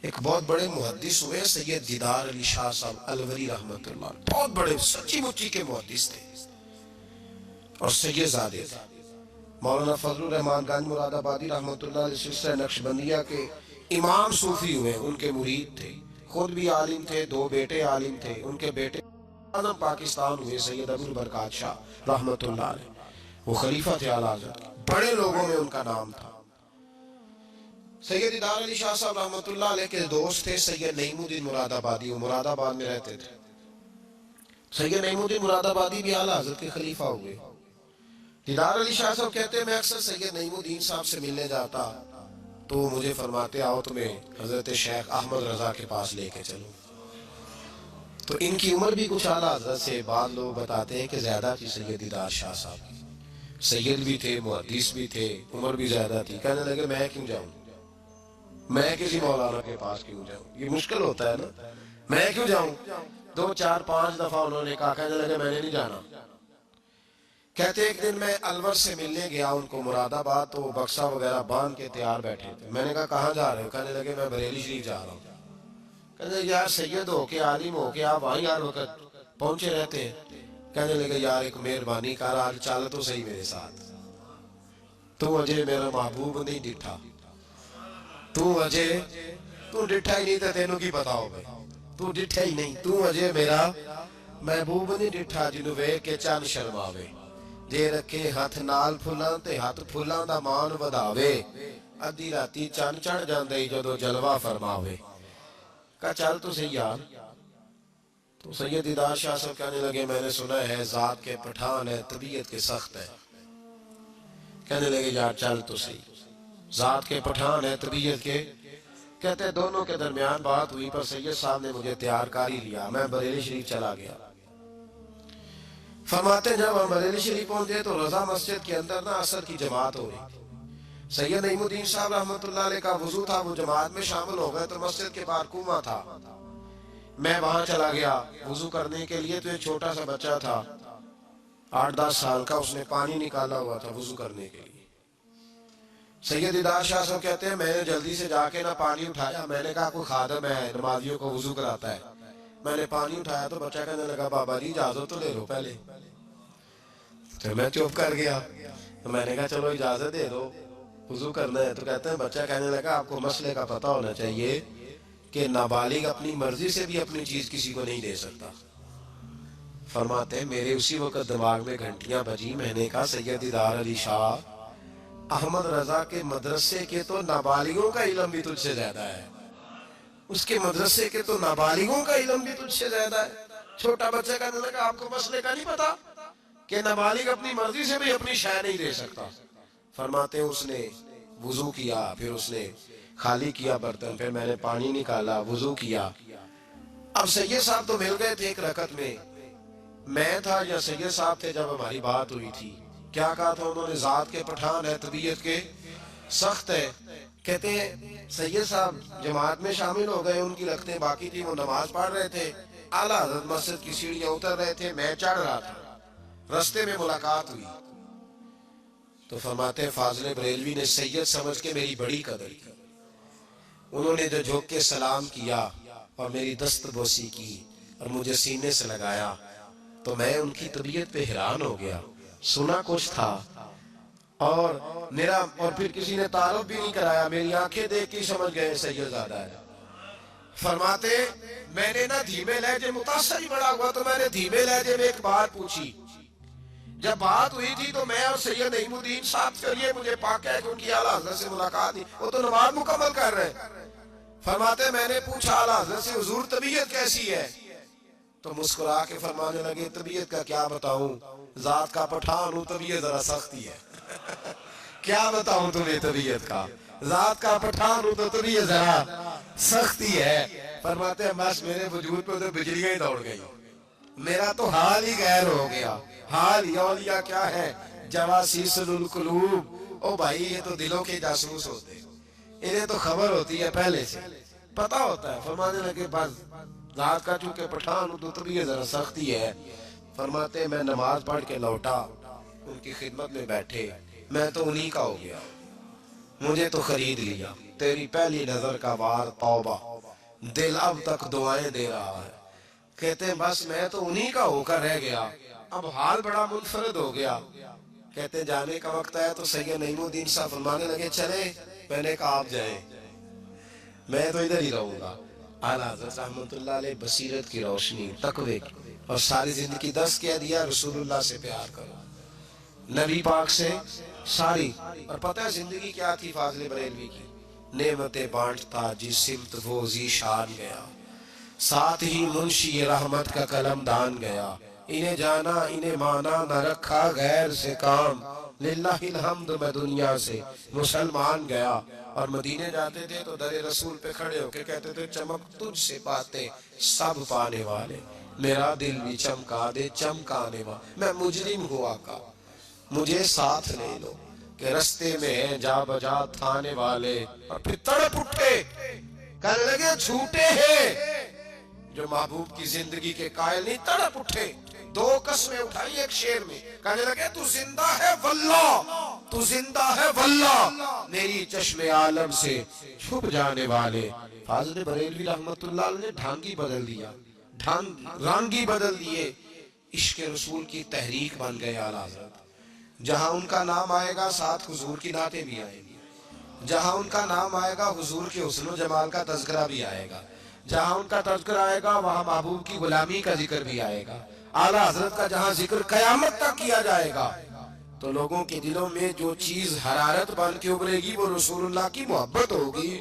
एक बहुत बड़े मुहद्दिस हुए सैयद दीदार अली शाह साहब अलवरी रहमतुल्लाह, बहुत बड़े सच्ची मुच्ची के मुहद्दिस थे और सैयद ज़ादे थे। मौलाना फजलुर रहमान गंज मुरादाबादी रहमतुल्लाह अलैह सिलसिला नक्शबंदिया के इमाम सूफी हुए, उनके मुरीद थे, खुद भी आलिम थे, दो बेटे आलिम थे। उनके बेटे आजम पाकिस्तान हुए सैयद अबुल बरकात शाह रहमतुल्लाह अलैह, वो खलीफा थे आला हज़रत, बड़े लोगों में उनका नाम था। सैयद दीदार अली शाह साहब रहमतुल्लाह अलैह के दोस्त थे सैयद नईमुद्दीन मुरादाबादी, वो मुरादाबाद में रहते थे। सैयद नईमुद्दीन मुरादाबादी भी आला हज़रत के खलीफा हुए। दीदार अली शाह साहब कहते हैं मैं अक्सर सैयद नईमुद्दीन साहब से मिलने जाता तो मुझे फरमाते आओ तुम्हें हजरत शेख अहमद रजा के पास लेके चलो। तो इनकी उम्र भी कुछ आला हजरत से बाद लोग बताते हैं कि ज्यादा थी सैयद दीदार शाह साहब की। सैयद भी थे, मुहद्दिस भी थे, उम्र भी ज्यादा थी। कहने लगे मैं क्यों जाऊं, मैं किसी मौलाना के पास क्यों जाऊं, ये मुश्किल होता है ना, मैं क्यों जाऊं। 2 4 5 दफा उन्होंने कहा, कहने लगे मैंने नहीं जाना। कहते एक दिन मैं अलवर से मिलने गया उनको मुरादाबाद, तो बक्सा वगैरह बांध के तैयार बैठे थे। मैंने कहा कहाँ जा रहे हो, कहने लगे मैं बरेली शरीफ जा रहा हूँ। कहने लगे यार सैयद हो के आलिम हो के आप वहीं हर वक्त पहुंचे रहते हैं। कहने लगे यार एक मेहरबानी कर, आज चल तो सही मेरे साथ, तू अजय मेरा महबूब नहीं डिठा, तू अजय तू डिठा ही नहीं तो तेनों की पता हो भाई, तू डिठा ही नहीं, तू अजय मेरा महबूब नहीं डिठा जिन्हों वेख के चंद शर्मावे, जे रखे हथ नाल फुलां ते हथ फुलां दा मान वधावे, अद्धी राती चंद चढ़ जांदे जदों जलवा फरमावे। कहा चल तो सही यार। तो सैयद दीदार शाह साहब कहने लगे मैंने सुना है जात के पठान है, तबीयत के सख्त है। कहने लगे यार चल तो सही, जात के पठान है तबीयत के। कहते दोनों के दरमियान बात हुई, पर सैयद साहब ने मुझे तैयार कर ही लिया, मैं बरेली शरीफ चला गया। फरमाते जब हम बरेली शरीफ पहुंचे तो रजा मस्जिद के अंदर ना असर की जमात हो रही थी। सैयद नईमुद्दीन साहब रहमतुल्लाह अलैह का वुजू था, वो जमात में शामिल हो गए। तो मस्जिद के बाहर कुआं था, मैं वहां चला गया वुजू करने के लिए। तो एक छोटा सा बच्चा था 8-10 साल का, उसने पानी निकाला हुआ था वुजू करने के लिए। सैयद दीदार शाह साहब कहते हैं मैंने जल्दी से जाके ना पानी उठाया। मैंने कहा कोई खादम है नमाजियों को वुजू कराता है। मैंने पानी उठाया तो बच्चा कहने लगा बाबा जी इजाजत तो ले लो पहले। तो मैं चुप कर गया। तो मैंने कहा चलो इजाजत दे दो, वुजू करना है। तो कहते हैं बच्चा कहने लगा आपको मसले का पता होना चाहिए कि नाबालिग अपनी मर्जी से भी अपनी चीज किसी को नहीं दे सकता। फरमाते हैं मेरे उसी वक्त दिमाग में घंटियां बजी। मैंने कहा सैयद दीदार अली शाह अहमद रजा के मदरसे के तो नाबालिगों का इल्म भी तुझसे ज्यादा है, उसके मदरसे के तो नाबालिगों का इल्म भी तुझसे ज्यादा है। छोटा बच्चा कहने लगा आपको मसले का नहीं पता कि नाबालिग अपनी मर्जी से भी अपनी शय नहीं दे सकता। फरमाते उसने वुजू किया, फिर उसने खाली किया बर्तन, फिर मैंने पानी निकाला, वुजू किया। अब सैयद साहब तो मिल गए थे एक रकत में, मैं था या सैयद साहब थे जब हमारी बात हुई थी। क्या कहा था उन्होंने, जात के पठान है तबीयत के सख्त है। कहते हैं सैयद साहब जमात में शामिल हो गए, उनकी रखते बाकी थी, वो नमाज पढ़ रहे थे। आला हज़रत मस्जिद की सीढ़ियां उतर रहे थे, मैं चढ़ रहा था। रास्ते में मुलाकात हुई तो फरमाते फाजिल बरेलवी ने सैयद समझ के मेरी बड़ी कदर की। उन्होंने जो झुक के सलाम किया और मेरी दस्तबोसी की और मुझे सीने से लगाया तो मैं उनकी तबीयत पे हैरान हो गया। सुना कुछ था और मेरा, और फिर किसी ने तारुफ भी नहीं कराया, मेरी आंखें देख के समझ गए सैयदजादा है। फरमाते मैंने ना धीमे लहजे, मुतासर ही बड़ा हुआ तो मैंने धीमे लहजे में एक बात पूछी। जब बात हुई थी तो मैं और सैयद नईमुद्दीन साहब के लिए मुझे पाक है कि उनकी आला हज़रत से मुलाकात थी, वो तो नमाज मुकम्मल कर रहे। फरमाते मैंने पूछा आला हज़रत से हुजूर तबीयत कैसी है, तो मुस्कुरा के फरमाने लगे तबीयत का क्या बताऊं, जात का पठान हूं, तबीयत जरा सख्ती है। क्या बताऊं तुम्हें तबीयत का, जात का पठान हूं तो तबीयत जरा सख्ती है। फरमाते बस मेरे वजूद पे तो बिजलियां ही दौड़ गई, मेरा तो हाल ही गैर हो गया। हाल यौलिया क्या है, जवासीसुल कुलूब, ओ भाई ये तो दिलों के जासूस होते, इन्हें तो खबर होती है पहले से, पता होता है। फरमाने लगे बस जात का चूंकि पठान हूं तो तबीयत जरा सख्ती है। फरमाते मैं नमाज पढ़ के लौटा, उनकी खिदमत में बैठे, मैं तो उन्हीं का हो गया, मुझे तो खरीद लिया। तेरी पहली नजर का वार तौबा, दिल अब तक दुआएं दे रहा है। कहते हैं बस मैं तो उन्हीं का होकर रह गया, अब हाल बड़ा मुनफरद हो गया। कहते हैं जाने का वक्त आया तो सैयद नईमुद्दीन साहब फरमाने लगे चले, मैंने कहा आप जाए, मैं तो इधर ही रहूंगा। आला हज़रत रहमतुल्लाह अलैह बसीरत की रोशनी, तकवे की, और सारी जिंदगी दस कह दिया रसूलुल्लाह से प्यार करो, नबी पाक से सारी। और पता है जिंदगी क्या थी फाज़िल बरेलवी की? नेमतें बांटता जिस सिमत वो ज़ीशान गया, साथ ही मुंशी रहमत का कलम दान गया। इन्हें जाना इन्हें माना न रखा गैर से काम, लिल्लाहिल हम्द मैं दुनिया से मुसलमान गया। और मदीने जाते थे तो दरे रसूल पे खड़े होके कहते थे चमक तुझसे पाते सब पाने वाले, मेरा दिल भी चमका दे चमकाने वाले। मैं मुजरिम हुआ का मुझे साथ ले लो, के रस्ते में है जा बजा थाने वाले। और फिर तड़प उठे कहने लगे झूठे हैं जो महबूब की जिंदगी के कायल नहीं। तड़प उठे, दो कस्में उठाई एक शेर में, कहने लगे तू जिंदा है वल्लाह, तू जिंदा है वल्लाह, मेरी चश्मे आलम से छुप जाने वाले। फाज़िल बरेलवी रहमतुल्लाह ने ढांगी बदल दिया, रांगी बदल दिए, इश्क रसूल की तहरीक बन गए आला हज़रत। जहां उनका नाम आएगा साथ हुजूर की नाते भी आएंगी, जहां उनका नाम आएगा हुजूर के हुस्न जमाल का तज़किरा भी आएगा, जहां उनका तज़किरा आएगा वहां महबूब की गुलामी का जिक्र भी आएगा। आला हज़रत का जहां जिक्र कयामत तक किया जाएगा तो लोगों के दिलों में जो चीज हरारत बन के उभरेगी वो रसूलुल्लाह की मोहब्बत होगी।